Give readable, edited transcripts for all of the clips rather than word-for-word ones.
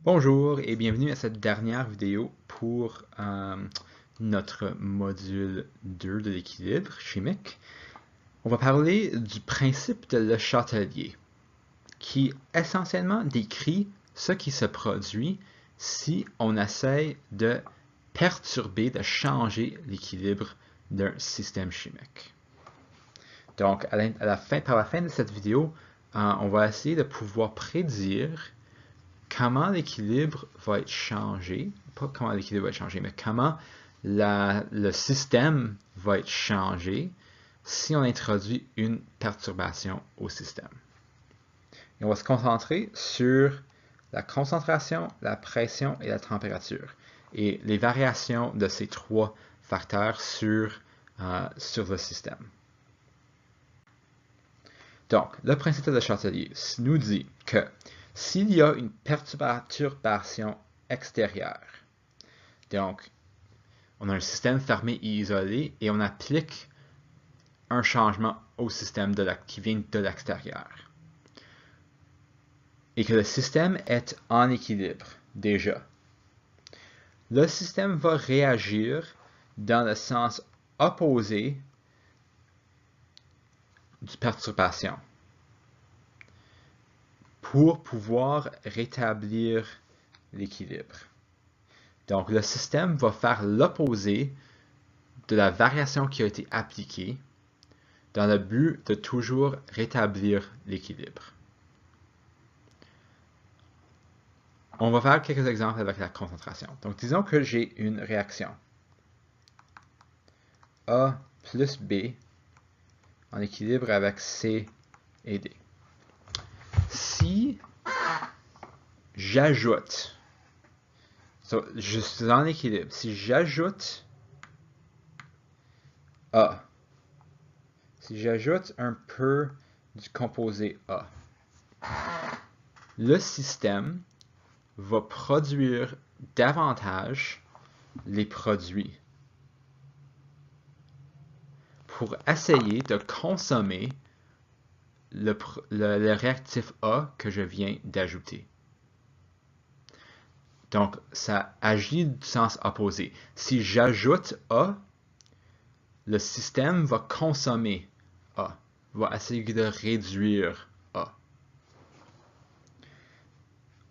Bonjour et bienvenue à cette dernière vidéo pour notre module 2 de l'équilibre chimique. On va parler du principe de Le Chatelier, qui essentiellement décrit ce qui se produit si on essaye de perturber, de changer l'équilibre d'un système chimique. Donc, par la fin de cette vidéo, on va essayer de pouvoir prédire comment l'équilibre va être changé, pas comment l'équilibre va être changé, mais comment le système va être changé si on introduit une perturbation au système. Et on va se concentrer sur la concentration, la pression et la température et les variations de ces trois facteurs sur le système. Donc, le principe de Chatelier nous dit que s'il y a une perturbation extérieure, donc on a un système fermé et isolé et on applique un changement au système qui vient de l'extérieur, et que le système est en équilibre déjà, le système va réagir dans le sens opposé du perturbation pour pouvoir rétablir l'équilibre. Donc, le système va faire l'opposé de la variation qui a été appliquée dans le but de toujours rétablir l'équilibre. On va faire quelques exemples avec la concentration. Donc, disons que j'ai une réaction A plus B en équilibre avec C et D. Si j'ajoute, je suis en équilibre, si j'ajoute A, si j'ajoute un peu du composé A, le système va produire davantage les produits pour essayer de consommer le réactif A que je viens d'ajouter. Donc, ça agit du sens opposé. Si j'ajoute A, le système va consommer A, va essayer de réduire A.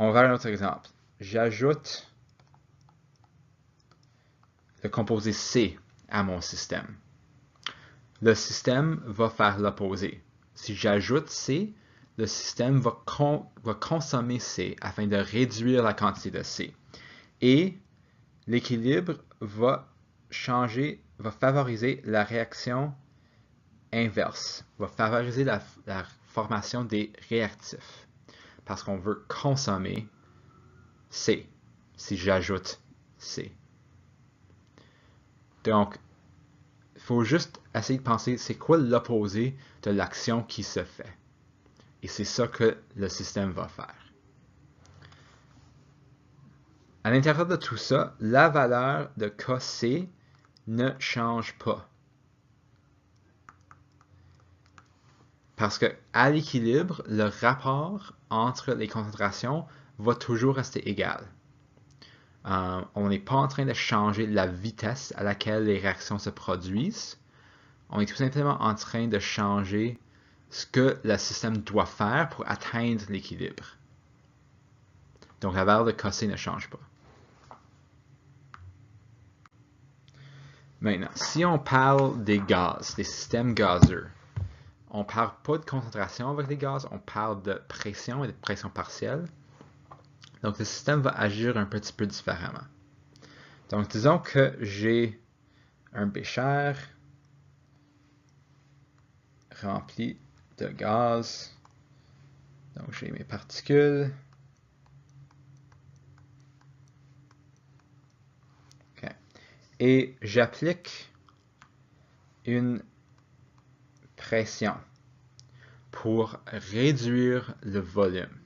On va voir un autre exemple. J'ajoute le composé C à mon système. Le système va faire l'opposé. Si j'ajoute C, le système va consommer C afin de réduire la quantité de C. Et l'équilibre va favoriser la réaction inverse, va favoriser la formation des réactifs. Parce qu'on veut consommer C si j'ajoute C. Donc, il faut juste essayer de penser c'est quoi l'opposé de l'action qui se fait. Et c'est ça que le système va faire. À l'intérieur de tout ça, la valeur de Kc ne change pas. Parce qu'à l'équilibre, le rapport entre les concentrations va toujours rester égal. On n'est pas en train de changer la vitesse à laquelle les réactions se produisent. On est tout simplement en train de changer ce que le système doit faire pour atteindre l'équilibre. Donc la valeur de Kc ne change pas. Maintenant, si on parle des gaz, des systèmes gazeux, on ne parle pas de concentration avec les gaz, on parle de pression et de pression partielle. Donc le système va agir un petit peu différemment. Donc disons que j'ai un bécher rempli de gaz. Donc j'ai mes particules. Okay. Et j'applique une pression pour réduire le volume.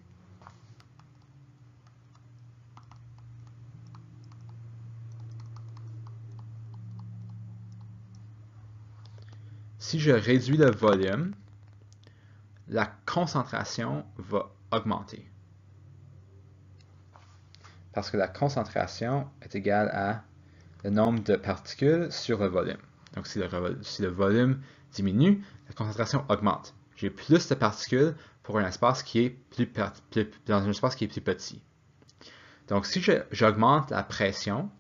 Si je réduis le volume, la concentration va augmenter. parce que la concentration est égale à le nombre de particules sur le volume. Donc si le volume diminue, la concentration augmente. J'ai plus de particules pour un espace qui est dans un espace qui est plus petit. Donc si j'augmente la pression,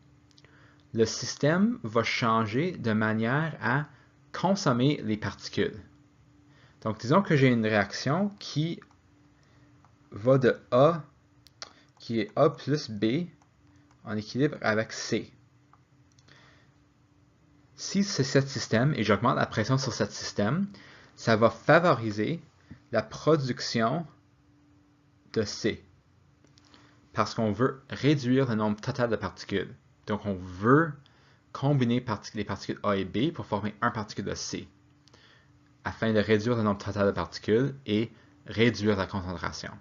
le système va changer de manière à consommer les particules. Donc disons que j'ai une réaction qui va de A, qui est A plus B en équilibre avec C. Si c'est ce système et j'augmente la pression sur ce système, ça va favoriser la production de C. Parce qu'on veut réduire le nombre total de particules. Donc on veut combiner les particules A et B pour former un particule de C, afin de réduire le nombre total de particules et réduire la concentration.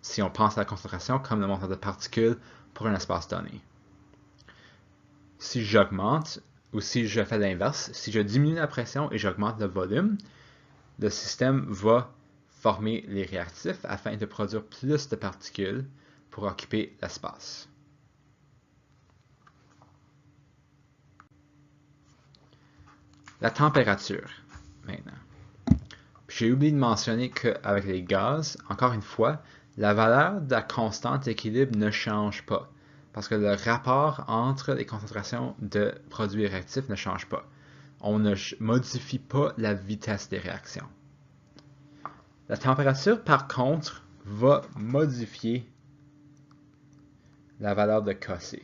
Si on pense à la concentration comme le nombre de particules pour un espace donné. Si j'augmente, ou si je fais l'inverse, si je diminue la pression et j'augmente le volume, le système va former les réactifs afin de produire plus de particules pour occuper l'espace. La température, maintenant. J'ai oublié de mentionner qu'avec les gaz, encore une fois, la valeur de la constante d'équilibre ne change pas, parce que le rapport entre les concentrations de produits réactifs ne change pas. On ne modifie pas la vitesse des réactions. La température, par contre, va modifier la valeur de Kc.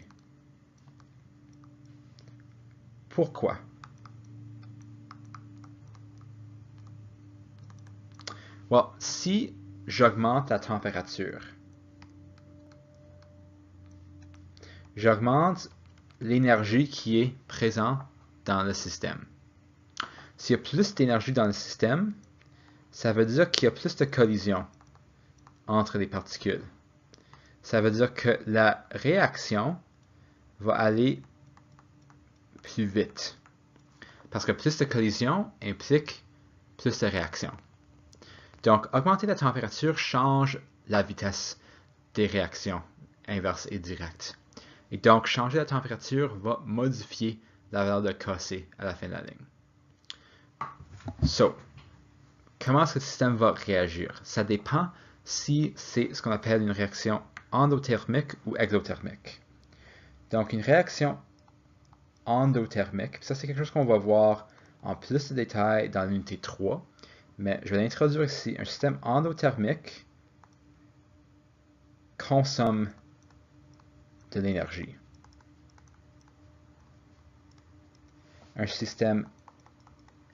Pourquoi? Well, si j'augmente la température, j'augmente l'énergie qui est présente dans le système. S'il y a plus d'énergie dans le système, ça veut dire qu'il y a plus de collisions entre les particules. Ça veut dire que la réaction va aller plus vite. Parce que plus de collisions implique plus de réactions. Donc, augmenter la température change la vitesse des réactions inverses et directes. Et donc, changer la température va modifier la valeur de Kc à la fin de la ligne. Comment est-ce que le système va réagir? Ça dépend si c'est ce qu'on appelle une réaction endothermique ou exothermique. Donc, une réaction endothermique, ça c'est quelque chose qu'on va voir en plus de détails dans l'unité 3, mais je vais l'introduire ici. Un système endothermique consomme de l'énergie. Un système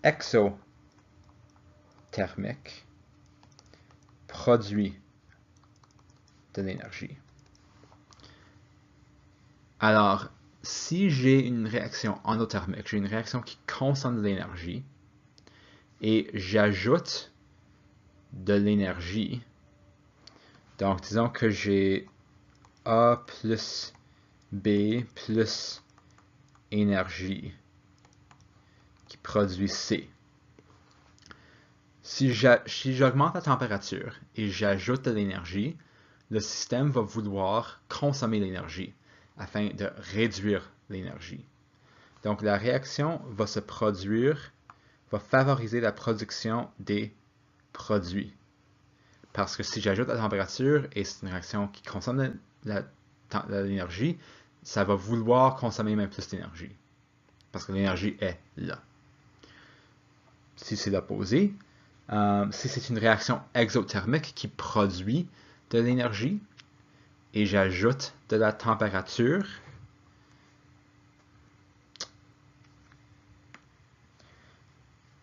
exothermique produit de l'énergie. Alors, si j'ai une réaction endothermique, j'ai une réaction qui consomme de l'énergie, et j'ajoute de l'énergie, donc disons que j'ai A plus B plus énergie qui produit C. Si j'augmente la température et j'ajoute de l'énergie, le système va vouloir consommer l'énergie afin de réduire l'énergie. Donc la réaction va se produire, va favoriser la production des produits. Parce que si j'ajoute la température et c'est une réaction qui consomme de l'énergie, ça va vouloir consommer même plus d'énergie. Parce que l'énergie est là. Si c'est l'opposé, si c'est une réaction exothermique qui produit de l'énergie et j'ajoute de la température,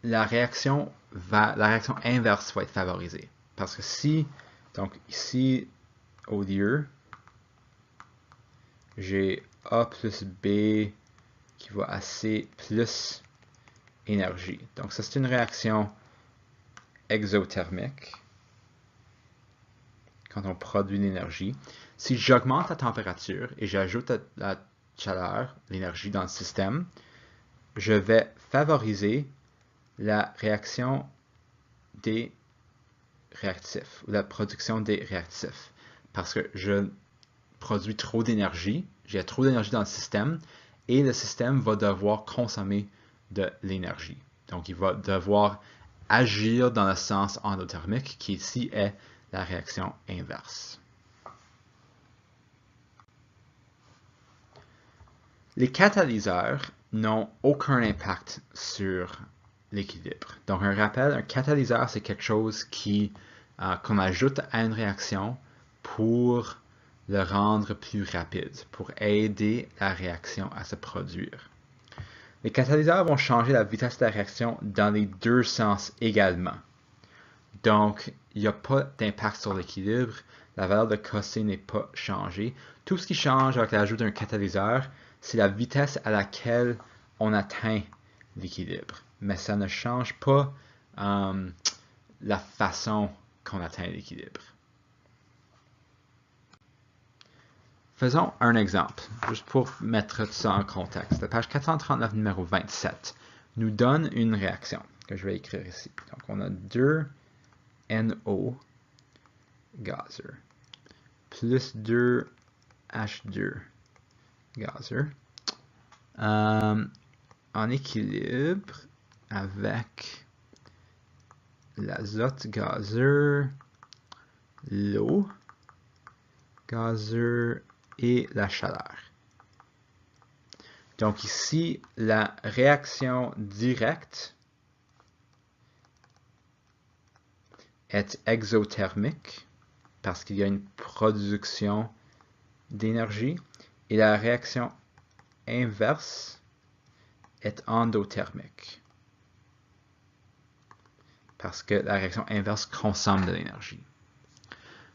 la réaction inverse va être favorisée. Parce que si, donc ici, au lieu, j'ai A plus B qui va à C plus énergie. Donc ça, c'est une réaction exothermique quand on produit l'énergie. Si j'augmente la température et j'ajoute la chaleur, l'énergie dans le système, je vais favoriser la réaction des réactifs, ou la production des réactifs, parce que je produit trop d'énergie, j'ai trop d'énergie dans le système, et le système va devoir consommer de l'énergie. Donc, il va devoir agir dans le sens endothermique, qui ici est la réaction inverse. Les catalyseurs n'ont aucun impact sur l'équilibre. Donc, un rappel, un catalyseur, c'est quelque chose qu'on ajoute à une réaction pour le rendre plus rapide, pour aider la réaction à se produire. Les catalyseurs vont changer la vitesse de la réaction dans les deux sens également. Donc, il n'y a pas d'impact sur l'équilibre. La valeur de Kc n'est pas changée. Tout ce qui change avec l'ajout d'un catalyseur, c'est la vitesse à laquelle on atteint l'équilibre. Mais ça ne change pas la façon qu'on atteint l'équilibre. Faisons un exemple, juste pour mettre tout ça en contexte. La page 439, numéro 27, nous donne une réaction que je vais écrire ici. Donc, on a 2 NO gazeux plus 2 H2 gazeux en équilibre avec l'azote gazeux, l'eau gazeux et la chaleur. Donc ici, la réaction directe est exothermique parce qu'il y a une production d'énergie et la réaction inverse est endothermique parce que la réaction inverse consomme de l'énergie.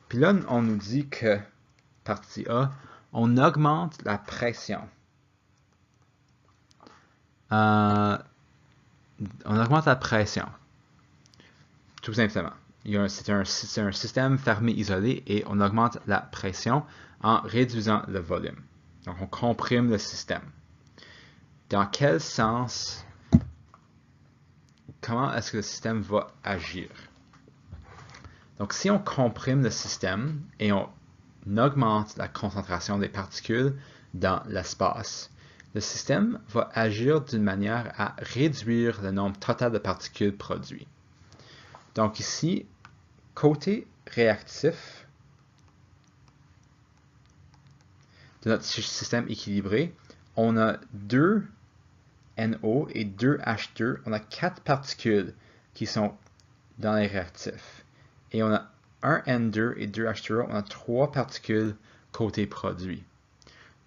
Puis là, on nous dit que, partie A, on augmente la pression. On augmente la pression, tout simplement. C'est un système fermé isolé et on augmente la pression en réduisant le volume. Donc, on comprime le système. Dans quel sens, comment est-ce que le système va agir? Donc, si on comprime le système et on augmente la concentration des particules dans l'espace, le système va agir d'une manière à réduire le nombre total de particules produites. Donc ici, côté réactif de notre système équilibré, on a 2 NO et 2 H2. On a 4 particules qui sont dans les réactifs. Et on a 1 N2 et 2 H2O. On a 3 particules côté produit.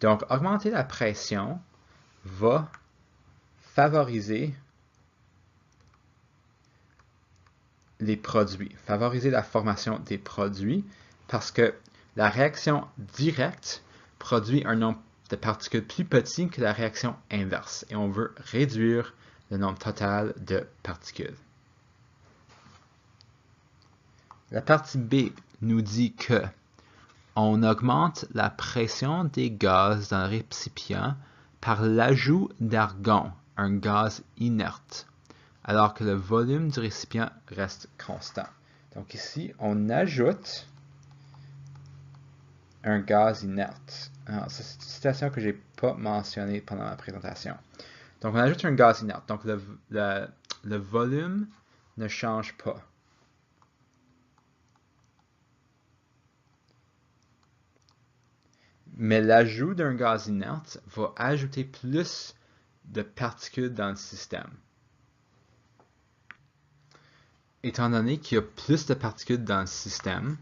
Donc, augmenter la pression va favoriser les produits, favoriser la formation des produits parce que la réaction directe produit un nombre de particules plus petit que la réaction inverse et on veut réduire le nombre total de particules. La partie B nous dit que on augmente la pression des gaz dans le récipient par l'ajout d'argon, un gaz inerte, alors que le volume du récipient reste constant. Donc ici, on ajoute un gaz inerte. Alors, c'est une citation que je n'ai pas mentionnée pendant ma présentation. Donc on ajoute un gaz inerte. Donc le volume ne change pas. Mais l'ajout d'un gaz inerte va ajouter plus de particules dans le système. Étant donné qu'il y a plus de particules dans le système,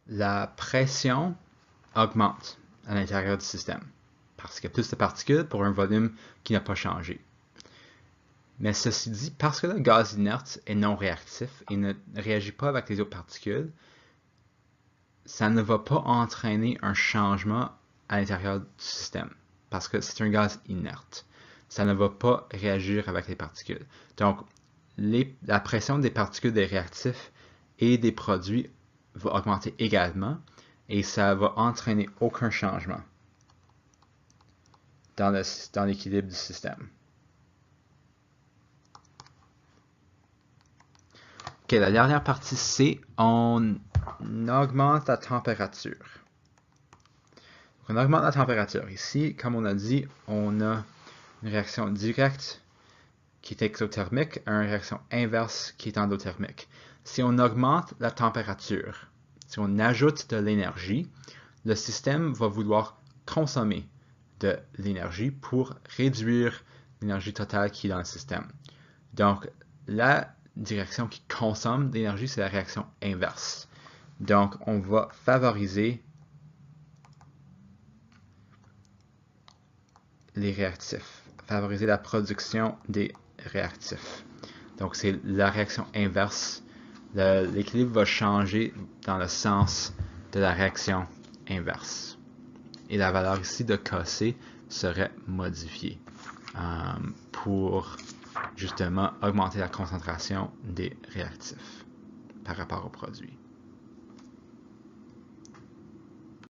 la pression augmente à l'intérieur du système parce qu'il y a plus de particules pour un volume qui n'a pas changé. Mais ceci dit, parce que le gaz inerte est non réactif et ne réagit pas avec les autres particules, ça ne va pas entraîner un changement à l'intérieur du système parce que c'est un gaz inerte. Ça ne va pas réagir avec les particules. Donc, la pression des particules des réactifs et des produits va augmenter également et ça va entraîner aucun changement dans l'équilibre du système. Ok, la dernière partie, c'est on augmente la température. On augmente la température. Ici, comme on a dit, on a une réaction directe qui est exothermique à une réaction inverse qui est endothermique. Si on augmente la température, si on ajoute de l'énergie, le système va vouloir consommer de l'énergie pour réduire l'énergie totale qui est dans le système. Donc, la direction qui consomme de l'énergie, c'est la réaction inverse. Donc, on va favoriser les réactifs, favoriser la production des réactifs. Donc, c'est la réaction inverse. L'équilibre va changer dans le sens de la réaction inverse. Et la valeur ici de Kc serait modifiée pour justement augmenter la concentration des réactifs par rapport au produit.